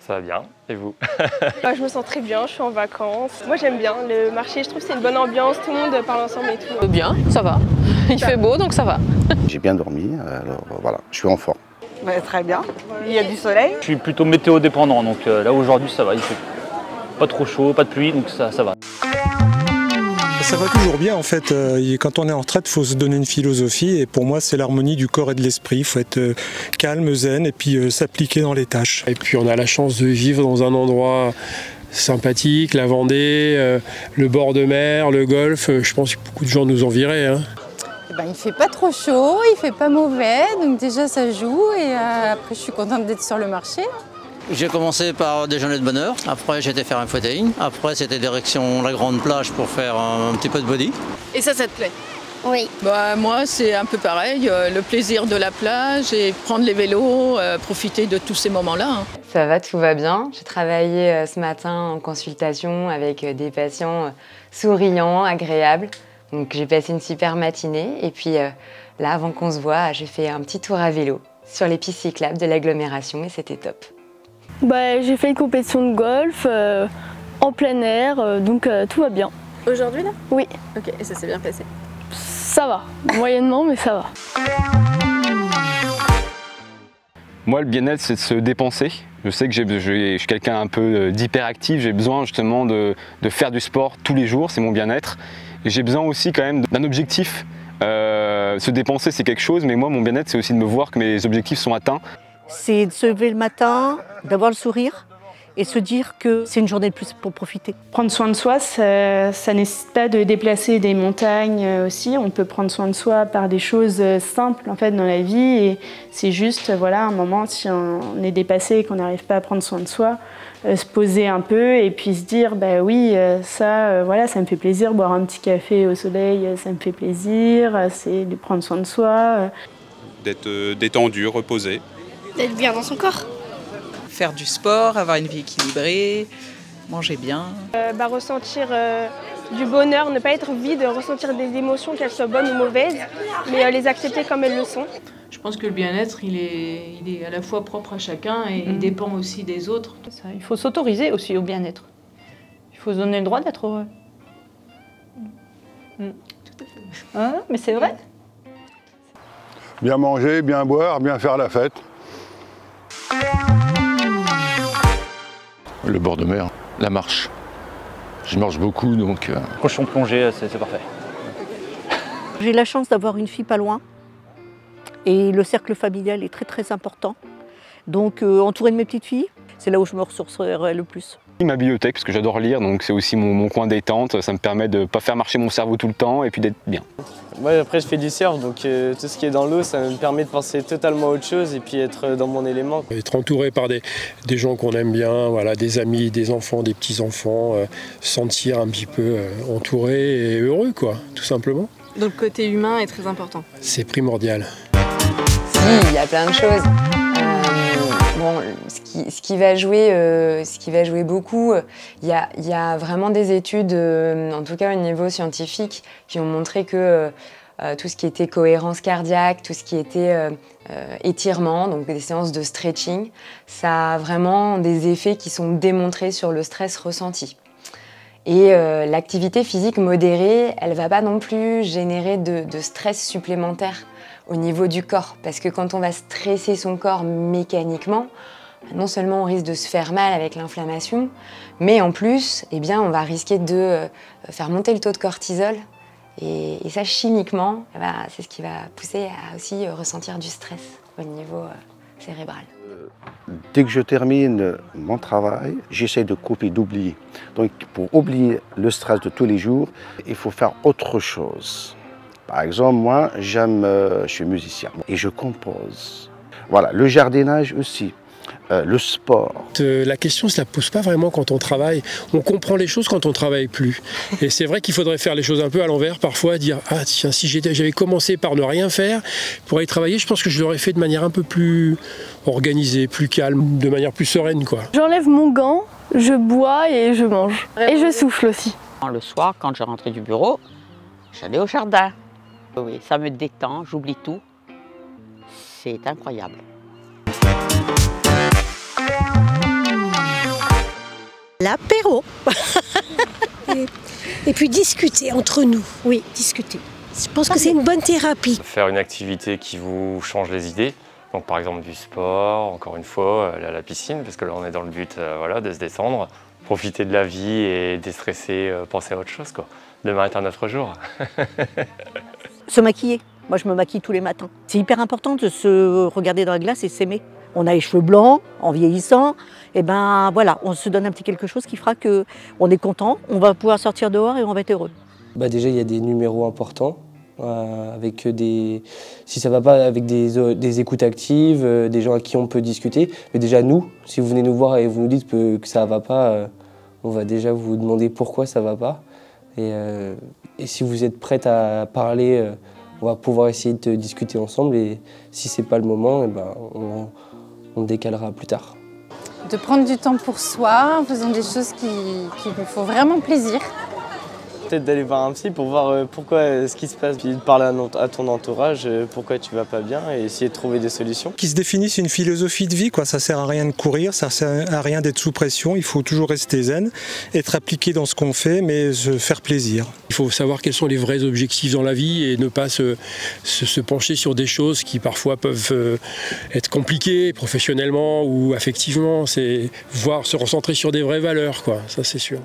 Ça va bien, et vous? Je me sens très bien, je suis en vacances. Moi j'aime bien le marché, je trouve que c'est une bonne ambiance, tout le monde parle ensemble et tout. Bien, ça va. Il fait beau donc ça va. J'ai bien dormi, alors voilà, je suis en forme. Très bien, il y a du soleil. Je suis plutôt météo dépendant, donc là aujourd'hui ça va, il fait pas trop chaud, pas de pluie, donc ça va. Ça va toujours bien en fait. Quand on est en retraite, il faut se donner une philosophie et pour moi c'est l'harmonie du corps et de l'esprit. Il faut être calme, zen et puis s'appliquer dans les tâches. Et puis on a la chance de vivre dans un endroit sympathique, la Vendée, le bord de mer, le golfe. Je pense que beaucoup de gens nous envieraient. Hein. Il fait pas trop chaud, il fait pas mauvais, donc déjà ça joue et après je suis contente d'être sur le marché. J'ai commencé par déjeuner de bonne heure, après j'ai été faire un footing, après c'était direction la grande plage pour faire un petit peu de body. Et ça te plaît? Oui. Moi c'est un peu pareil, le plaisir de la plage et prendre les vélos, profiter de tous ces moments-là. Hein. Ça va, tout va bien. J'ai travaillé ce matin en consultation avec des patients souriants, agréables. Donc j'ai passé une super matinée et puis là avant qu'on se voit, j'ai fait un petit tour à vélo sur les pistes cyclables de l'agglomération et c'était top. J'ai fait une compétition de golf en plein air, donc tout va bien. Aujourd'hui là? Oui. Ok, et ça s'est bien passé? Ça va, moyennement mais ça va. Moi, le bien-être, c'est de se dépenser. Je sais que je suis quelqu'un un peu d'hyperactif, j'ai besoin justement de faire du sport tous les jours, c'est mon bien-être. Et j'ai besoin aussi quand même d'un objectif. Se dépenser, c'est quelque chose, mais moi, mon bien-être, c'est aussi de me voir que mes objectifs sont atteints. C'est de se lever le matin, d'avoir le sourire et se dire que c'est une journée de plus pour profiter. Prendre soin de soi, ça nécessite pas de déplacer des montagnes aussi. On peut prendre soin de soi par des choses simples en fait dans la vie. Et c'est juste, voilà, un moment, si on est dépassé et qu'on n'arrive pas à prendre soin de soi, se poser un peu et puis se dire, oui, voilà, ça me fait plaisir, boire un petit café au soleil, ça me fait plaisir, c'est de prendre soin de soi. D'être détendu, reposé. D'être bien dans son corps. Faire du sport, avoir une vie équilibrée, manger bien. Ressentir du bonheur, ne pas être vide, ressentir des émotions, qu'elles soient bonnes ou mauvaises, mais les accepter comme elles le sont. Je pense que le bien-être, il est à la fois propre à chacun et il dépend aussi des autres. Il faut s'autoriser aussi au bien-être. Il faut se donner le droit d'être heureux. Tout à fait. Hein, mais c'est vrai. Bien manger, bien boire, bien faire la fête. Le bord de mer, la marche. Je marche beaucoup donc... Cochon plongé, c'est parfait. J'ai la chance d'avoir une fille pas loin et le cercle familial est très très important. Donc entouré de mes petites filles, c'est là où je me ressourcerai le plus. Ma bibliothèque, parce que j'adore lire, donc c'est aussi mon coin détente. Ça me permet de ne pas faire marcher mon cerveau tout le temps et puis d'être bien. Moi après je fais du surf, donc tout ce qui est dans l'eau, ça me permet de penser totalement à autre chose et puis être dans mon élément. Être entouré par des gens qu'on aime bien, voilà, des amis, des enfants, des petits-enfants, sentir un petit peu entouré et heureux, quoi, tout simplement. Donc le côté humain est très important. C'est primordial. Si, il y a plein de choses. Ce qui va jouer beaucoup, il y a vraiment des études, en tout cas au niveau scientifique, qui ont montré que tout ce qui était cohérence cardiaque, tout ce qui était étirement, donc des séances de stretching, ça a vraiment des effets qui sont démontrés sur le stress ressenti. Et l'activité physique modérée, elle ne va pas non plus générer de stress supplémentaire au niveau du corps. Parce que quand on va stresser son corps mécaniquement, non seulement on risque de se faire mal avec l'inflammation, mais en plus, on va risquer de faire monter le taux de cortisol. Et ça, chimiquement, c'est ce qui va pousser à aussi ressentir du stress au niveau cérébral. Dès que je termine mon travail, j'essaie de couper, d'oublier. Donc pour oublier le stress de tous les jours, il faut faire autre chose. Par exemple, moi, je suis musicien et je compose. Voilà, le jardinage aussi. Le sport. La question ne se la pose pas vraiment quand on travaille. On comprend les choses quand on ne travaille plus. Et c'est vrai qu'il faudrait faire les choses un peu à l'envers, parfois dire « Ah tiens, si j'avais commencé par ne rien faire, pour y travailler, je pense que je l'aurais fait de manière un peu plus organisée, plus calme, de manière plus sereine, quoi. » J'enlève mon gant, je bois et je mange. Et je souffle aussi. Le soir, quand je rentrais du bureau, j'allais au jardin. Oui, ça me détend, j'oublie tout. C'est incroyable. L'apéro. et puis discuter entre nous, oui, discuter. Je pense que c'est une bonne thérapie. Faire une activité qui vous change les idées, donc par exemple du sport, encore une fois, aller à la piscine, parce que là on est dans le but voilà, de se détendre, profiter de la vie et déstresser, penser à autre chose, quoi. Demain est un autre jour. Se maquiller. Moi, je me maquille tous les matins. C'est hyper important de se regarder dans la glace et s'aimer. On a les cheveux blancs, en vieillissant, et ben voilà, on se donne un petit quelque chose qui fera qu'on est content, on va pouvoir sortir dehors et on va être heureux. Déjà, il y a des numéros importants, avec si ça ne va pas, avec des écoutes actives, des gens à qui on peut discuter. Mais déjà, nous, si vous venez nous voir et vous nous dites que ça ne va pas, on va déjà vous demander pourquoi ça ne va pas. Et si vous êtes prête à parler, on va pouvoir essayer de discuter ensemble. Et si ce n'est pas le moment, on décalera plus tard. De prendre du temps pour soi en faisant des choses qui nous font vraiment plaisir. Peut-être d'aller voir un psy pour voir pourquoi ce qui se passe, puis de parler à ton entourage, pourquoi tu vas pas bien et essayer de trouver des solutions. Qu'ils se définissent une philosophie de vie, quoi. Ça sert à rien de courir, ça sert à rien d'être sous pression, il faut toujours rester zen, être appliqué dans ce qu'on fait, mais se faire plaisir. Il faut savoir quels sont les vrais objectifs dans la vie et ne pas se pencher sur des choses qui parfois peuvent être compliquées professionnellement ou affectivement. C'est se recentrer sur des vraies valeurs, quoi. Ça c'est sûr.